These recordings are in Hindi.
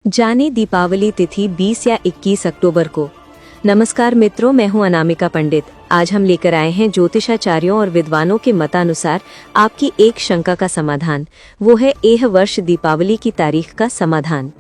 जाने दीपावली तिथि 20 या 21 अक्टूबर को। नमस्कार मित्रों, मैं हूं अनामिका पंडित। आज हम लेकर आए हैं ज्योतिषाचार्यों और विद्वानों के मतानुसार आपकी एक शंका का समाधान। वो है यह वर्ष दीपावली की तारीख का समाधान।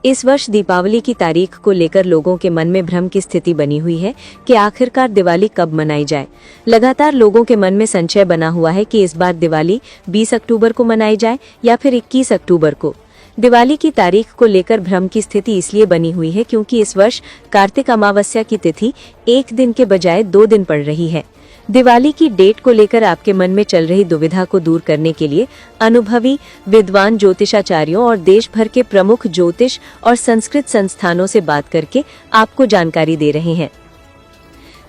इस वर्ष दीपावली की तारीख को लेकर लोगों के मन में भ्रम की स्थिति बनी हुई है कि आखिरकार दिवाली कब मनाई जाए। लगातार लोगों के मन में संशय बना हुआ है कि इस बार दिवाली 20 अक्टूबर को मनाई जाए या फिर 21 अक्टूबर को। दिवाली की तारीख को लेकर भ्रम की स्थिति इसलिए बनी हुई है क्योंकि इस वर्ष कार्तिक अमावस्या की तिथि एक दिन के बजाय 2 दिन पड़ रही है। दिवाली की डेट को लेकर आपके मन में चल रही दुविधा को दूर करने के लिए अनुभवी विद्वान ज्योतिषाचार्यों और देश भर के प्रमुख ज्योतिष और संस्कृत संस्थानों से बात करके आपको जानकारी दे रहे हैं।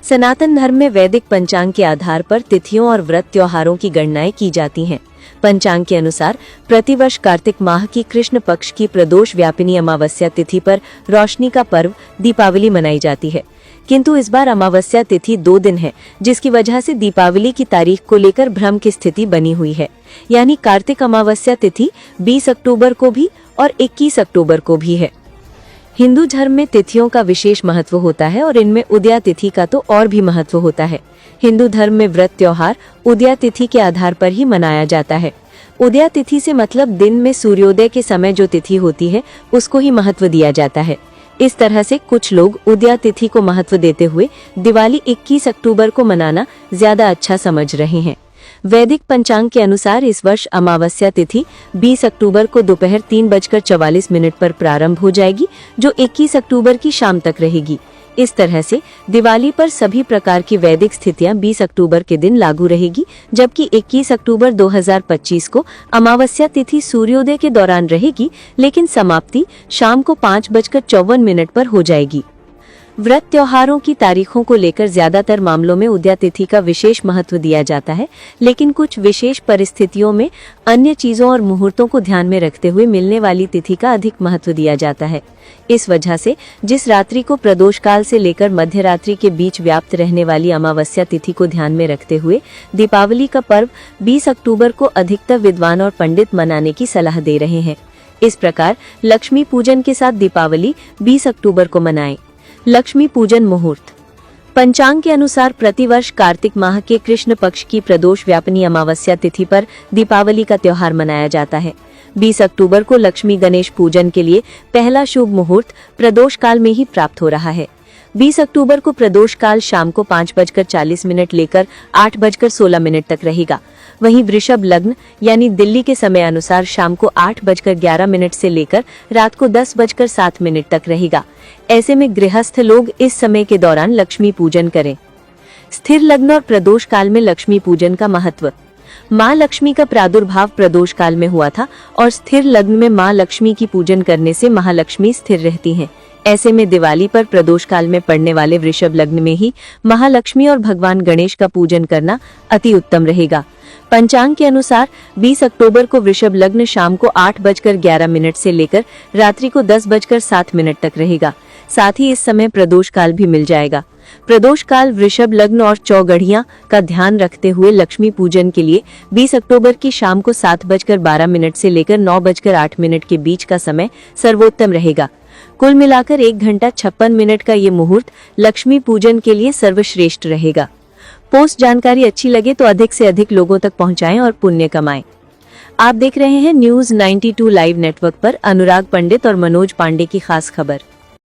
सनातन धर्म में वैदिक पंचांग के आधार पर तिथियों और व्रत त्योहारों की गणनाएं की जाती हैं। पंचांग के अनुसार प्रतिवर्ष कार्तिक माह की कृष्ण पक्ष की प्रदोष व्यापिनी अमावस्या तिथि पर रोशनी का पर्व दीपावली मनाई जाती है, किंतु इस बार अमावस्या तिथि 2 दिन है, जिसकी वजह से दीपावली की तारीख को लेकर भ्रम की स्थिति बनी हुई है। यानी कार्तिक अमावस्या तिथि 20 अक्टूबर को भी और 21 अक्टूबर को भी है। हिंदू धर्म में तिथियों का विशेष महत्व होता है और इनमें उदया तिथि का तो और भी महत्व होता है। हिंदू धर्म में व्रत त्योहार उदया तिथि के आधार पर ही मनाया जाता है। उदया तिथि से मतलब दिन में सूर्योदय के समय जो तिथि होती है उसको ही महत्व दिया जाता है। इस तरह से कुछ लोग उदया तिथि को महत्व देते हुए दिवाली 21 अक्टूबर को मनाना ज्यादा अच्छा समझ रहे हैं। वैदिक पंचांग के अनुसार इस वर्ष अमावस्या तिथि 20 अक्टूबर को दोपहर 3:44 पर प्रारंभ हो जाएगी, जो 21 अक्टूबर की शाम तक रहेगी। इस तरह से दिवाली पर सभी प्रकार की वैदिक स्थितियां 20 अक्टूबर के दिन लागू रहेगी, जबकि 21 अक्टूबर 2025 को अमावस्या तिथि सूर्योदय के दौरान रहेगी, लेकिन समाप्ति शाम को 5:54 पर हो जाएगी। व्रत त्योहारों की तारीखों को लेकर ज्यादातर मामलों में उदया तिथि का विशेष महत्व दिया जाता है, लेकिन कुछ विशेष परिस्थितियों में अन्य चीजों और मुहूर्तों को ध्यान में रखते हुए मिलने वाली तिथि का अधिक महत्व दिया जाता है। इस वजह से जिस रात्रि को प्रदोष काल से लेकर मध्य रात्रि के बीच व्याप्त रहने वाली अमावस्या तिथि को ध्यान में रखते हुए दीपावली का पर्व 20 अक्टूबर को अधिकतर विद्वान और पंडित मनाने की सलाह दे रहे हैं। इस प्रकार लक्ष्मी पूजन के साथ दीपावली 20 अक्टूबर को मनाएं। लक्ष्मी पूजन मुहूर्त। पंचांग के अनुसार प्रतिवर्ष कार्तिक माह के कृष्ण पक्ष की प्रदोष व्यापिनी अमावस्या तिथि पर दीपावली का त्योहार मनाया जाता है। 20 अक्टूबर को लक्ष्मी गणेश पूजन के लिए पहला शुभ मुहूर्त प्रदोष काल में ही प्राप्त हो रहा है। 20 अक्टूबर को प्रदोष काल शाम को 5:40 लेकर 8:16 तक रहेगा। वहीं वृषभ लग्न यानी दिल्ली के समय अनुसार शाम को 8:11 से लेकर रात को 10:07 तक रहेगा। ऐसे में गृहस्थ लोग इस समय के दौरान लक्ष्मी पूजन करें। स्थिर लग्न और प्रदोष काल में लक्ष्मी पूजन का महत्व। माँ लक्ष्मी का प्रादुर्भाव प्रदोष काल में हुआ था और स्थिर लग्न में माँ लक्ष्मी की पूजन करने से महालक्ष्मी स्थिर रहती हैं। ऐसे में दिवाली पर प्रदोष काल में पड़ने वाले वृषभ लग्न में ही महालक्ष्मी और भगवान गणेश का पूजन करना अति उत्तम रहेगा। पंचांग के अनुसार 20 अक्टूबर को वृषभ लग्न शाम को 8:11 से लेकर रात्रि को 10:07 तक रहेगा। साथ ही इस समय प्रदोष काल भी मिल जाएगा। प्रदोष काल वृषभ लग्न और चौगढ़िया का ध्यान रखते हुए लक्ष्मी पूजन के लिए 20 अक्टूबर की शाम को 7:12 से लेकर 9:08 के बीच का समय सर्वोत्तम रहेगा। कुल मिलाकर 1 घंटा 56 मिनट का ये मुहूर्त लक्ष्मी पूजन के लिए सर्वश्रेष्ठ रहेगा। पोस्ट जानकारी अच्छी लगे तो अधिक से अधिक लोगों तक पहुंचाएं और पुण्य कमाएं। आप देख रहे हैं न्यूज़ 92 लाइव नेटवर्क पर अनुराग पंडित और मनोज पांडे की खास खबर।